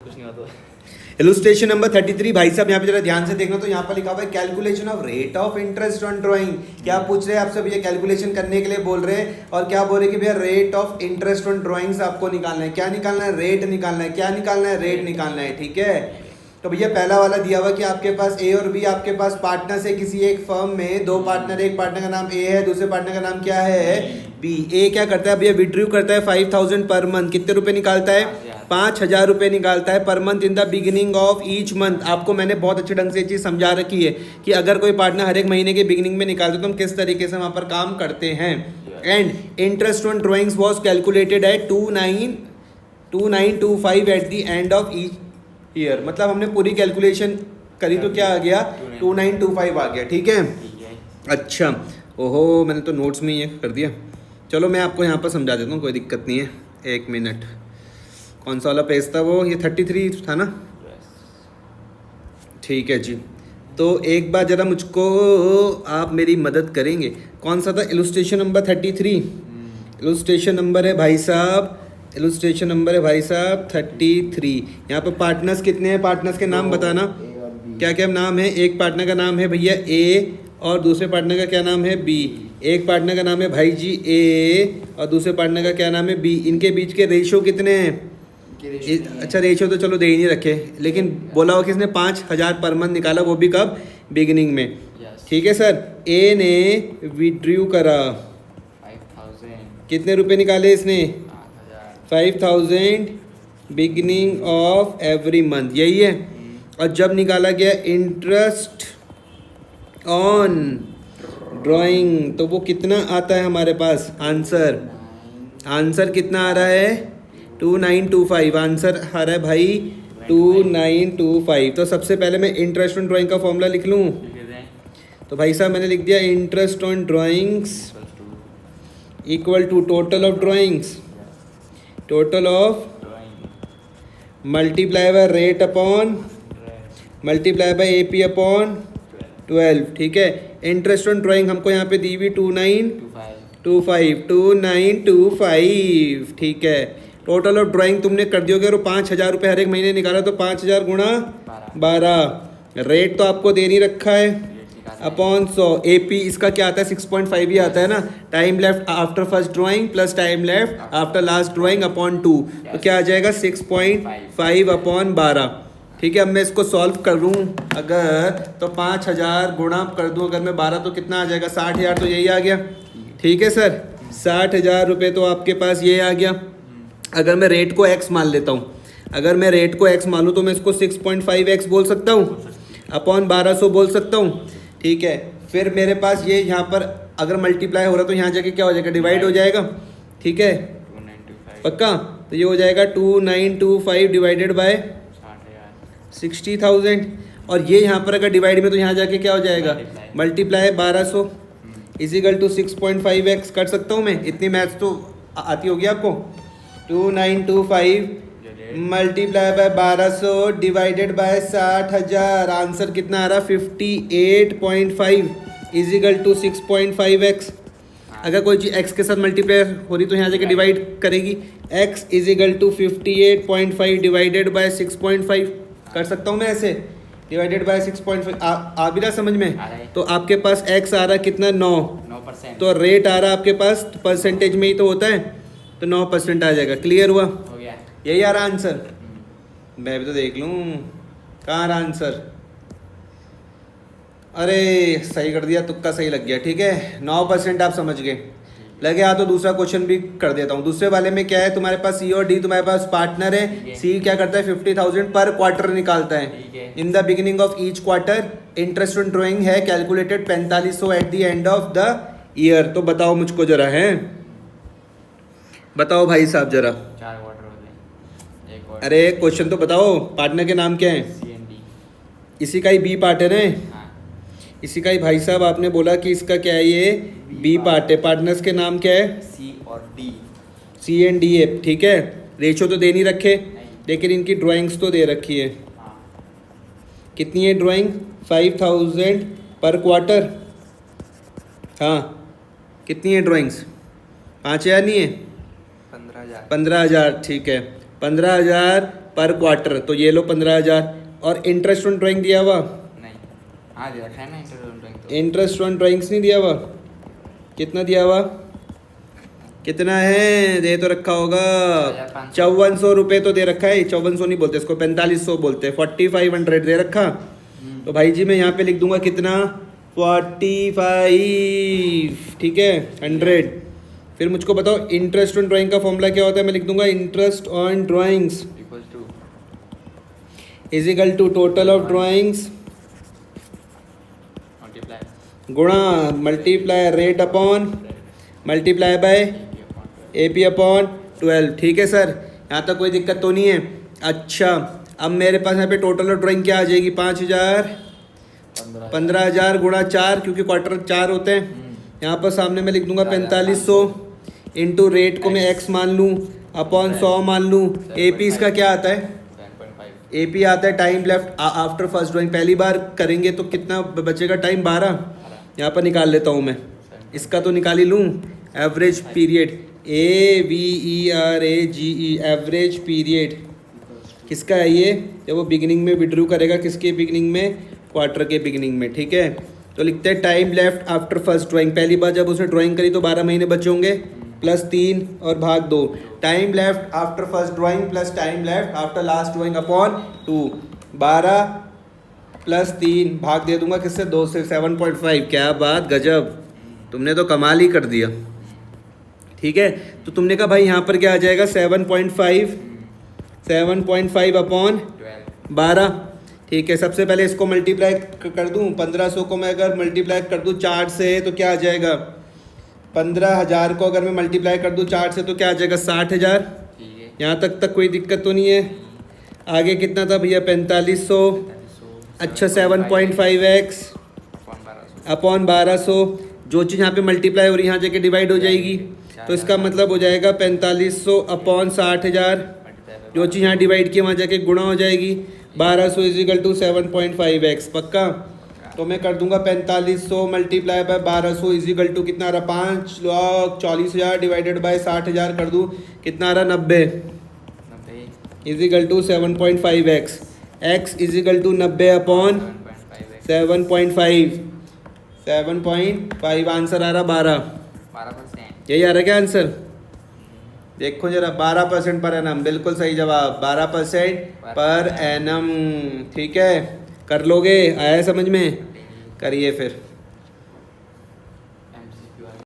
कुछ नहीं होता। इलुस्ट्रेशन नंबर 33 भाई साहब यहाँ पे जरा ध्यान से देखना, तो यहाँ पर लिखा हुआ है calculation of rate of interest on drawing. क्या पूछ रहे हैं आपसे भैया? कैलकुलेशन करने के लिए बोल रहे हैं, और क्या बोल रहे हैं कि भैया rate of interest on drawings आपको निकालना है। क्या निकालना है? रेट निकालना है। क्या निकालना है? रेट निकालना है। ठीक है, तो भैया पहला वाला दिया हुआ कि आपके पास ए और बी, आपके पास पार्टनर्स है किसी एक फर्म में, दो पार्टनर, एक पार्टनर का नाम ए है, दूसरे पार्टनर का नाम क्या है? बी। ए क्या करता है भैया? विड्रू करता है 5000 पर मंथ। कितने रुपए निकालता है? 5000 रुपये निकालता है per month in the beginning of each month. आपको मैंने बहुत अच्छे ढंग से ये चीज़ समझा रखी है कि अगर कोई पार्टनर हर एक महीने के बिगिनिंग में निकालते तो हम किस तरीके से वहाँ पर काम करते हैं। And interest on drawings was calculated at 2925 eight the end of each year. मतलब हमने पूरी कैलकुलेशन करी तो क्या आ गया? 2925 आ गया। ठीक है, अच्छा। ओहो, मैंने तो नोट्स में ये कर दिया। चलो मैं आपको यहाँ पर समझा देता हूँ, कोई दिक्कत नहीं है। एक मिनट, कौन सा वाला पेज था वो? ये 33 था ना? ठीक है जी, तो एक बार ज़रा मुझको आप मेरी मदद करेंगे। कौन सा था? Illustration number 33। इलुस्ट्रेशन नंबर है भाई साहब, इलुस्ट्रेशन नंबर है भाई साहब 33। यहाँ पर पार्टनर्स कितने हैं? पार्टनर्स के नाम बताना, क्या क्या नाम है? एक पार्टनर का नाम है भैया ए, और दूसरे पार्टनर का क्या नाम है? बी। एक पार्टनर का नाम है भाई जी ए, और दूसरे पार्टनर का क्या नाम है? बी। इनके बीच के रेशो कितने हैं? अच्छा, रेशो तो चलो दे ही नहीं रखे, लेकिन बोला हो किसने? 5000 पर मंथ निकाला, वो भी कब? बिगिनिंग में। ठीक है सर, ए ने विड्रू करा 5000। कितने रुपए निकाले इसने? 5000 बिगिनिंग ऑफ एवरी मंथ, यही है। और जब निकाला गया इंटरेस्ट ऑन ड्राइंग, तो वो कितना आता है हमारे पास? आंसर, आंसर कितना आ रहा है? 2925। आंसर आ रहा है भाई 2925। तो सबसे पहले मैं इंटरेस्ट ऑन ड्राइंग का फॉर्मूला लिख लूँ। तो भाई साहब मैंने लिख दिया interest on drawings equal to total of drawings, total of multiply by rate upon multiply by AP upon 12। ठीक है, इंटरेस्ट ऑन ड्राइंग हमको यहाँ पे दी हुई 2925। ठीक है, टोटल ऑफ ड्राइंग तुमने कर दियोगे, और 5000 रुपये हर एक महीने निकाला, तो 5000 गुणा 12। रेट तो आपको दे नहीं रखा है, अपॉन 100। AP इसका क्या आता है? 6.5 ही आता है ना। Time left after first drawing plus time left after last drawing upon 2, तो क्या आ जाएगा? 6.5 अपॉन 12। ठीक है, अब मैं इसको सॉल्व कर लूँ अगर, तो 5000 गुणा कर दूँ अगर मैं 12, तो कितना आ जाएगा? 60,000। तो यही आ गया। ठीक है सर, 60,000 रुपये तो आपके पास ये आ गया। अगर मैं रेट को x मान लेता हूँ, अगर मैं रेट को x मान लूँ, तो मैं इसको 6.5x बोल सकता हूँ, अपॉन 1200 बोल सकता हूँ। ठीक है, फिर मेरे पास ये यहाँ पर अगर मल्टीप्लाई हो रहा, तो यहाँ जाके क्या हो जाएगा? डिवाइड हो जाएगा। ठीक है, पक्का? तो ये हो जाएगा 2925 डिवाइडेड बाय 60,000। और ये यहाँ पर अगर डिवाइड में, तो यहाँ जाके क्या हो जाएगा? Multiply 1200 is equal to 6.5x। कर सकता हूँ मैं? इतनी मैथ्स तो आती होगी आपको। 2925 multiply by 1200 divided by 60,000। Answer कितना आ रहा? 58.5 इजिकल टू 6.5x। अगर कोई चीज़ x के साथ मल्टीप्लाई हो रही, तो यहाँ जाके डिवाइड करेगी। x is equal to 58.5 divided by 6.5। कर सकता हूँ मैं ऐसे, डिवाइडेड बाय 6.5। आ भी रहा समझ में? तो आपके पास x आ रहा कितना? 9%। तो रेट आ रहा आपके पास परसेंटेज में ही तो होता है, तो 9% आ जाएगा। क्लियर हुआ? हो गया। यही आ रहा आंसर। मैं भी तो देख लूँ कहाँ आ रहा आंसर। अरे सही कर दिया, तुक्का सही लग गया। ठीक है, 9% आप समझ गए। लगे हाँ, तो दूसरा क्वेश्चन भी कर देता हूँ। दूसरे वाले में क्या है? तुम्हारे पास C और D, तुम्हारे पास पार्टनर है। C क्या करता है? 50,000 पर क्वार्टर निकालता है। In the beginning of each quarter interest on drawing है calculated 4500 at the end of the year. तो बताओ मुझको जरा, है बताओ भाई साहब जरा। 4 क्वार्टर होते हैं, 1 क्वार्टर। अरे क्वेश्चन तो बताओ, पार्टनर के नाम क्या है? CND। इसी का ही बी पार्टनर है। हाँ, इसी का ही भाई साहब आपने बोला कि इसका क्या है? ये बी पार्ट है। पार्टनर्स के नाम क्या है? C और D। C एंड D है। ठीक है, रेशो तो दे नहीं रखे, लेकिन इनकी ड्राइंग्स तो दे रखी है। हाँ, कितनी है ड्राइंग? 5000 पर क्वार्टर। हाँ, कितनी है ड्राइंग्स? 5000 नहीं है? 15,000। 15,000। ठीक है, 15,000 पर क्वार्टर, तो ये लो 15,000। और इंटरेस्ट ऑन ड्राइंग दिया हुआ? नहीं, हाँ दे रखा है ना इंटरेस्ट तो। इंटरेस्ट ऑन ड्राइंग्स नहीं दिया हुआ? कितना दिया हुआ? कितना है? दे तो रखा होगा 5400 रुपये तो दे रखा है। 5400 नहीं बोलते इसको, 4500 बोलते हैं। 4500 दे रखा। तो भाई जी मैं यहाँ पे लिख दूंगा कितना, 45, ठीक है, 100। फिर मुझको बताओ इंटरेस्ट ऑन ड्राइंग का फॉर्मूला क्या होता है? मैं लिख दूंगा interest on drawings equals to is equal to total of drawings multiply गुणा multiply rate upon multiply by AP upon 12। ठीक है सर, यहाँ तक कोई दिक्कत तो नहीं है? अच्छा, अब मेरे पास यहाँ पे टोटल ऑफ ड्राइंग क्या आ जाएगी? 5000, 15,000 गुणा 4, क्योंकि क्वार्टर 4 होते हैं। यहाँ पर सामने मैं लिख दूंगा 4500 इंटू रेट को मैं x मान लूँ अपॉन 100 मान लूँ। AP इसका क्या आता है? 7.5 AP आता है time left after first drawing. पहली बार करेंगे तो कितना बचेगा टाइम? 12। यहाँ पर निकाल लेता हूँ मैं, इसका तो निकाल ही लूँ। Average period AVERAGE, average period किसका है ये? जब वो बिगिनिंग में विड्रू करेगा, किसके बिगिनिंग में? क्वार्टर के बिगिनिंग में। ठीक है, तो लिखते हैं time left after first drawing. पहली बार जब उसने ड्राइंग करी तो 12 महीने बचे होंगे, प्लस 3 और भाग 2। Time left after first drawing plus time left after last drawing upon 2। 12 plus 3 भाग दे दूंगा किससे? 2 से, 7.5। क्या बात, गजब, तुमने तो कमाल ही कर दिया। ठीक है, तो तुमने कहा भाई यहाँ पर क्या आ जाएगा? 7.5 अपॉन 12। ठीक है, सबसे पहले इसको मल्टीप्लाई कर दूं। 1500 को मैं अगर मल्टीप्लाई कर दूं 4 से तो क्या आ जाएगा? 15,000 को अगर मैं मल्टीप्लाई कर दूं 4 से तो क्या आ जाएगा? 60,000। ठीक है, यहाँ तक कोई दिक्कत तो नहीं है? आगे कितना था भैया? 4500। अच्छा, 7.5x अपॉन 1200। जो चीज़ यहाँ पे मल्टीप्लाई हो रही है यहाँ जाके डिवाइड हो जाएगी, तो इसका मतलब हो जाएगा 4500 अपॉन 60,000। जो चीज़ यहाँ डिवाइड की वहाँ जाके गुणा हो जाएगी। 1200 इज इक्वल टू 7.5x। पक्का? तो मैं कर दूंगा 4500 multiply by 1200 is equal to कितना आ रहा? 5,40,000 डिवाइडेड बाय 60,000 कर दूँ, कितना आ रहा? 90 is equal to 7.5x। x is equal to 90 upon 7.5। 7.5 answer आ रहा 12। यही आ रहा क्या आंसर? देखो जरा, 12% पर एनम, बिल्कुल सही जवाब, 12% पर एनम। ठीक है, कर लोगे? आया समझ में? करिए फिर।